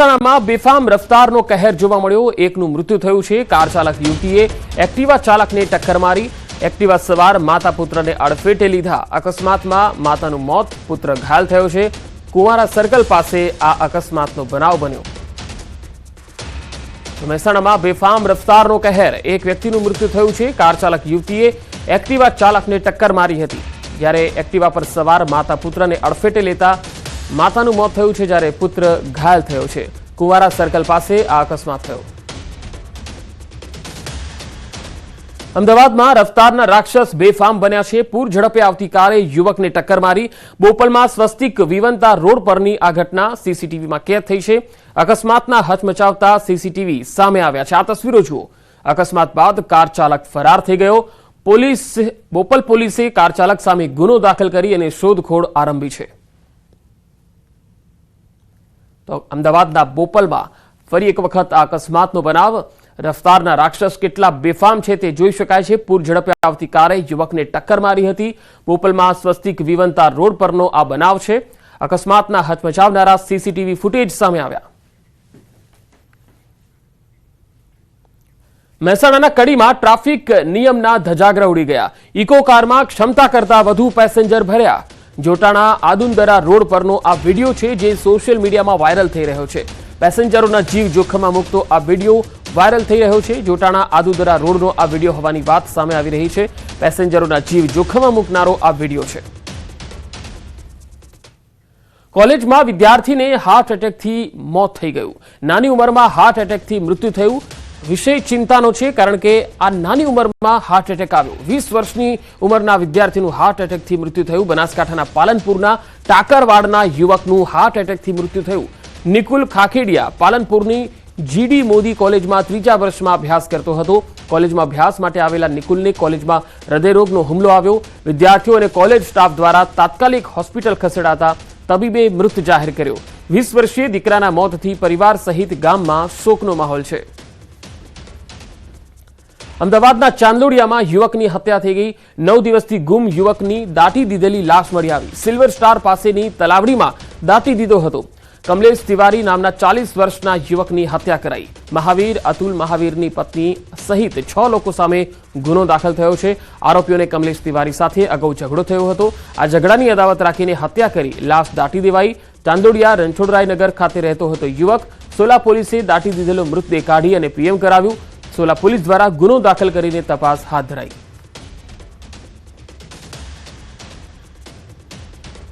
મહેસાણામાં બેફામ રફતારનો કહેર જોવા મળ્યો। એકનું મૃત્યુ થયું છે। કાર ચાલક યુવતીએ એક્ટિવા ચાલકને ટક્કર મારી। એક્ટિવા સવાર માતા પુત્રને અડફેટે લીધા। અકસ્માતમાં માતાનું મોત, પુત્ર ઘાયલ થયો છે। કુંવારા સર્કલ પાસે આ અકસ્માતનો બનાવ બન્યો। મહેસાણામાં બેફામ રફતારનો કહેર, એક વ્યક્તિનું મૃત્યુ થયું છે। કાર ચાલક યુવતીએ એક્ટિવા ચાલકને ટક્કર મારી હતી, જ્યારે એક્ટિવા પર સવાર માતા પુત્રને અડફેટે લેતા માતાનું મોત થયું છે, જ્યારે પુત્ર ઘાયલ થયો છે। કુંવારા સર્કલ પાસે આ અકસ્માત થયો। અમદાવાદમાં રફતારના રાક્ષસ બેફામ બન્યા છે। પૂર ઝડપે આવતી કારે યુવકને ટક્કર મારી। બોપલમાં સ્વસ્તિક વિવંતા રોડ પરની આ ઘટના સીસીટીવીમાં કેદ થઈ છે। અકસ્માતના હચમચાવતા સીસીટીવી સામે આવ્યા છે। આ તસવીરો જુઓ। અકસ્માત બાદ કાર ચાલક ફરાર થઈ ગયો। બોપલ પોલીસે કાર ચાલક સામે ગુનો દાખલ કરી અને શોધખોળ આરંભી છે। તો અમદાવાદના બોપલમાં ફરી એક વખત આ અકસ્માતનો બનાવ। રફતારના રાક્ષસ કેટલા બેફામ છે તે જોઈ શકાય છે। પૂર ઝડપે આવતી કારે યુવકને ટક્કર મારી હતી। બોપલમાં સ્વસ્તિક વિવંતા રોડ પરનો આ બનાવ છે। અકસ્માતના હચમચાવનારા સીસીટીવી ફૂટેજ સામે આવ્યા। મહેસાણાના કડીમાં ટ્રાફિક નિયમના ધજાગરા ઉડી ગયા। ઇકો કારમાં ક્ષમતા કરતા વધુ પેસેન્જર ભર્યા। જોટાણા આદુંદરા રોડ પરનો આ વિડીયો છે, જે સોશિયલ મીડિયામાં વાયરલ થઈ રહ્યો છે। પેસેન્જરોના જીવ જોખમમાં મૂકતો આ વિડીયો વાયરલ થઈ રહ્યો છે। જોટાણા આદુંદરા રોડનો આ વિડીયો હોવાની વાત સામે આવી રહી છે। પેસેન્જરોના જીવ જોખમમાં મૂકનારો આ વિડીયો છે। કોલેજમાં વિદ્યાર્થીને હાર્ટ એટેકથી મોત થઈ ગયું। નાની ઉંમરમાં હાર્ટ એટેકથી મૃત્યુ થયું। વિષય ચિંતાનો છે, કારણ કે આ નાની ઉંમરમાં હાર્ટ એટેક આવ્યો। 20 વર્ષની ઉંમરના વિદ્યાર્થીનું હાર્ટ એટેકથી મૃત્યુ થયું। બનાસકાંઠાના પાલનપુરના ટાકરવાડના યુવકનું હાર્ટ એટેકથી મૃત્યુ થયું। નિકુલ ખાખેડિયા પાલનપુરની જીડી મોદી કોલેજમાં 3જા વર્ષમાં અભ્યાસ કરતો હતો। કોલેજમાં અભ્યાસ માટે આવેલા નિકુલને કોલેજમાં હૃદયરોગનો હુમલો આવ્યો। વિદ્યાર્થીઓ અને કોલેજ સ્ટાફ દ્વારા તાત્કાલિક હોસ્પિટલ ખસેડાતા તબીબે મૃત જાહેર કર્યો। 20 વર્ષીય દીકરાના મોતથી પરિવાર સહિત ગામમાં શોકનો માહોલ છે। અમદાવાદના ચાંદલોડિયામાં યુવકની હત્યા થઈ ગઈ। 9 દિવસથી ગુમ યુવકની દાટી દીધેલી લાશ મળી આવી। સિલ્વર સ્ટાર પાસેની તલાવડીમાં દાટી દીધો હતો। કમલેશ તિવારી નામના 40 વર્ષના યુવકની હત્યા કરાઈ। મહાવીર, અતુલ મહાવીરની પત્ની સહિત 6 લોકો સામે ગુનો દાખલ થયો છે। આરોપીઓને કમલેશ તિવારી સાથે અગાઉ ઝઘડો થયો હતો। આ ઝઘડાની અદાવત રાખીને હત્યા કરી લાશ દાટી દેવાઈ। ચાંદોડિયા રણછોડરાયનગર ખાતે રહેતો હતો યુવક। સોલા પોલીસે દાટી દીધેલો મૃતદેહ કાઢી અને પીએમ કરાવ્યું। સોલા પોલીસ દ્વારા ગુનો દાખલ કરીને તપાસ હાથ ધરાઈ।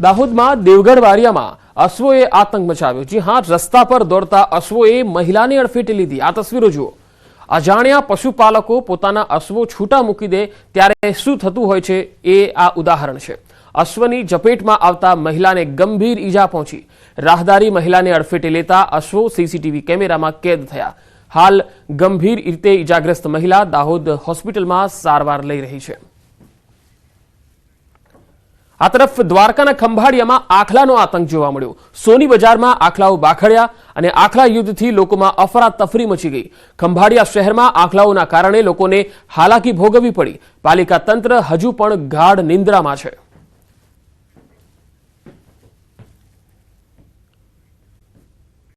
દાહોદમાં દેવગઢ વારિયામાં અશ્વોએ આતંક મચાવ્યો। જી હા, રસ્તા પર દોડતા અશ્વોએ મહિલાને અડફેટે લીધી। આ તસવીરો જુઓ। અજાણ્યા પશુપાલકો પોતાના અશ્વો છૂટા મૂકી દે ત્યારે શું થતું હોય છે, એ આ ઉદાહરણ છે। અશ્વની ઝપેટમાં આવતા મહિલાને ગંભીર ઈજા પહોંચી। રાહદારી મહિલાને અડફેટે લેતા અશ્વો સીસીટીવી કેમેરામાં કેદ થયા। હાલ ગંભીર રીતે ઈજાગ્રસ્ત મહિલા દાહોદ હોસ્પિટલમાં સારવાર લઈ રહી છે। આ તરફ દ્વારકાના ખંભાળિયામાં આખલાનો આતંક જોવા મળ્યો। સોની બજારમાં આખલાઓ બાખડ્યા અને આખલા યુદ્ધથી લોકોમાં અફરાતફરી મચી ગઈ। ખંભાળિયા શહેરમાં આખલાઓના કારણે લોકોને હાલાકી ભોગવવી પડી। પાલિકા તંત્ર હજુ પણ ગાઢ નિંદ્રામાં છે।